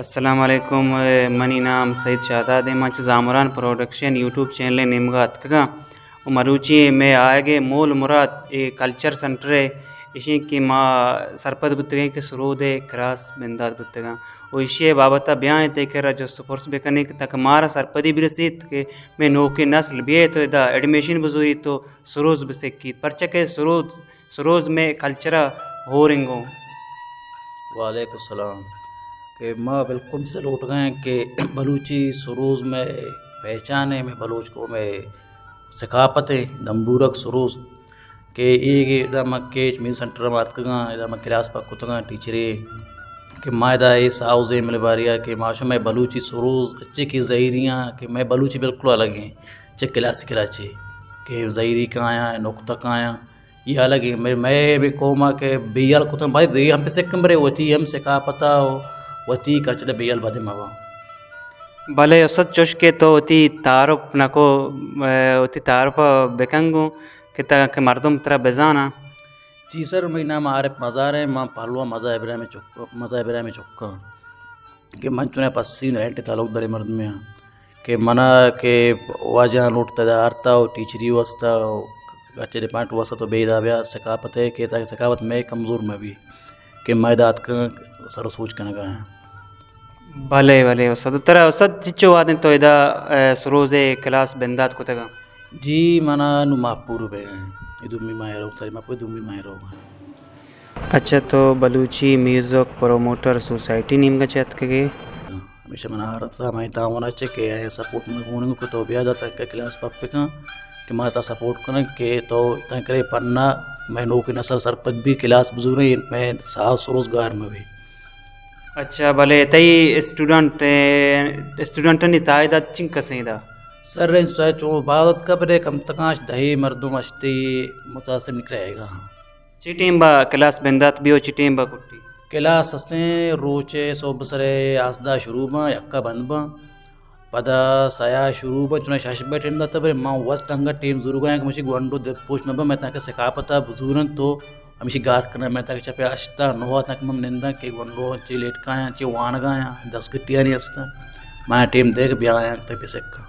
अस्सलाम वालेकुम मनी नाम सईद शादाद मंच जामरान प्रोडक्शन यूट्यूब चैनल निम्गा अतका मरुची में आगे मूल मुराद ए कल्चर सेंटर इशी की माँ सरपद बुतगे के सरूदे क्रास बिंदाद बुतगा और इशे बाबता बयान ते कर जो सुपर्स बेकने तक मारा सरपदी बिरसीत के मैं नौके नस्ल बिये तो इदा एडमिशन बजुई तो सरोज बसे की परचे के सरोज में कल्चरा हो रिंगो। वालेकुम सलाम कि माँ बिल्कुल से लौट गए कि बलूची सरोज़ में पहचाने में बलूच को में सकापतें दम्बूरक सरोज़ के एक इधम केच मी सेंटर मात का इधम क्लास पक कुतगा टीचरे कि मायदा ये साउज़े मिल बारिया कि माशा में बलूची सरोज़ अच्छे की ज़ायरियाँ कि मैं बलूची बिल्कुल अलग हैं चे क्लास खिलाचे कि ज़ायरी का आया नुक्ता का आया ये अलग है मैं भी कोमा के बियल कुतम भाई दे हम पे से कमरे होती हम से का पता हो वती कचड़े बियल बदे मवा भले उसत चुश के तो उती तारुप नको उती तारुप बेकंगो किता के मर्दम तरह बेजाना जी सर महीना मारे मज़ार है माँ पालवा मज़ा इब्राहिम में चुक्का कि मन चुने पस्सी नैटे तालुक दरे मर्द में कि मना के वाजा लूटता दारता और टीचरी वस्ता अच्छे डिपार्ट वस्ता तो बेदा ब्याह सकापत है कि ताकि सकावत में कमज़ोर में भी कि मैदात का सर सोच करने का है भले भले उसत तरह उसत चिच्चो आदन तो इदा सरोज़े क्लास बिंदात को तगा जी मना नुमापुर पे गए दुम्मी माहिर हो सारी मापुर दुम्मी माहिर होगा। अच्छा तो बलूची म्यूज़िक प्रोमोटर सोसाइटी नीम का चैत के हमेशा मना रहा मैं तावन अच्छे के सपोर्ट में होने को तो ब्याह जाता है क्लास पापे का कि माता सपोर्ट करें के तो तय करे पन्ना मैं नौकरी नसल सरपत भी क्लास बुजुर्ग मैं साहस रोजगार में भी। अच्छा भले तई स्टूडेंट नि तायदाद चिंक कसेदा सर रेंज चाहे चो बादत कबरे कम तकाश दही मर्दुम अश्ती मुतासिर निकलेगा चिटीम बा क्लास बिंदात भी हो चिटीम बा कुट्टी क्लास हस्ते रोचे सो बसरे आसदा शुरू बा यक्का बंद बा पदा साया शुरू बा चुना शाश बैठे ना तब माँ वस्त टंगा टीम जरूर गए मुझे गुंडो दे पोस्ट में बा मैं ताके सकापता बुजुर्गन तो हमेशा गार करना मैं ताके चपे अश्ता नोवा तक मम निंदा के गुंडो चे लेट काया चे वान गाया 10 गट्टियां नहीं हस्ता मैं टीम देख ब्याह आया तक पिसक्का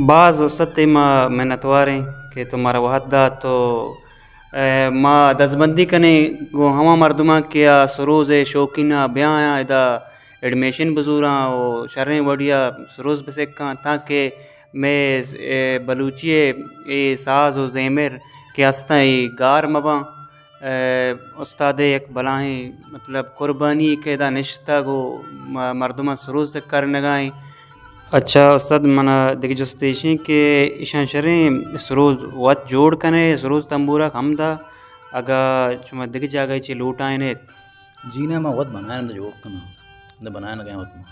बाज सत्य माँ मेहनतवारें कि तुम्हारा वहदा तो माँ दसबंदी कने गो हमा मर्दुमा किया सरोज़ शौकीना ब्याह आया इदा एडमिशन बजूरा और शर्रें वड़िया सरोज़ बसेक्का ताकि मैं बलूची ए साज और ज़ेमर के हस्ता गार मबा उस्ताद एक बलाही मतलब कुर्बानी के दा निश्ता गो मर्दुमा सरोज़ से करने गए। अच्छा उस्ताद मना देखिए जुस्तेशी के ईशान शर्रें सरोज़ वत जोड़ कने सरोज़ तंबूरा हमदा अगर चुमा दिख जा गई चे लूट आए ने जी ना मैं वत बनाया ना जोड़ करना ने बनाया ना गया वत में।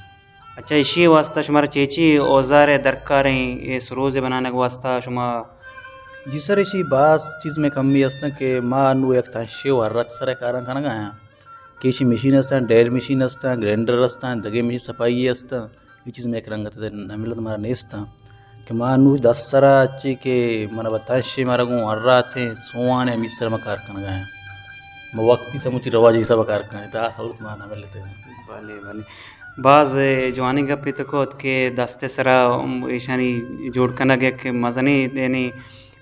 अच्छा इसी वास्ता शुमारा चेची औजार दरकारें ये सरोज़ बनाने के वास्ता शुमा जी सर इसी बास चीज़ में कमी हस्ता कि माँ नु एक था शेव हर रत सर कारण खाना गया कि इसी मशीन हस्ता डेयर मशीन हस्ता ग्राइंडर हस्ता दगे मशीन सफाई हस्ता ये चीज़ में एक रंग था न मिलन हमारा नेस्ता कि माँ नु 10 सरा अच्छी के मना बताए शे मारा गो हर रात थे सोवाने हम इस सर में कारखाना गया मैं वक्ती समुची रवाजी सब कारखाना था सब माना मिल लेते हैं भले भले बाज़ जवानी गप्पी तो को के दस्ते सरा ईशानी जोड़ कना गया के मज़नी देनी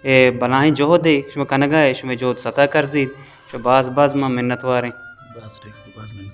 ए बनाही जो दे शुम कनगा शुम जो सता कर जी शो बाज़ माँ मिन्नत वारें बस ठीक बात मिल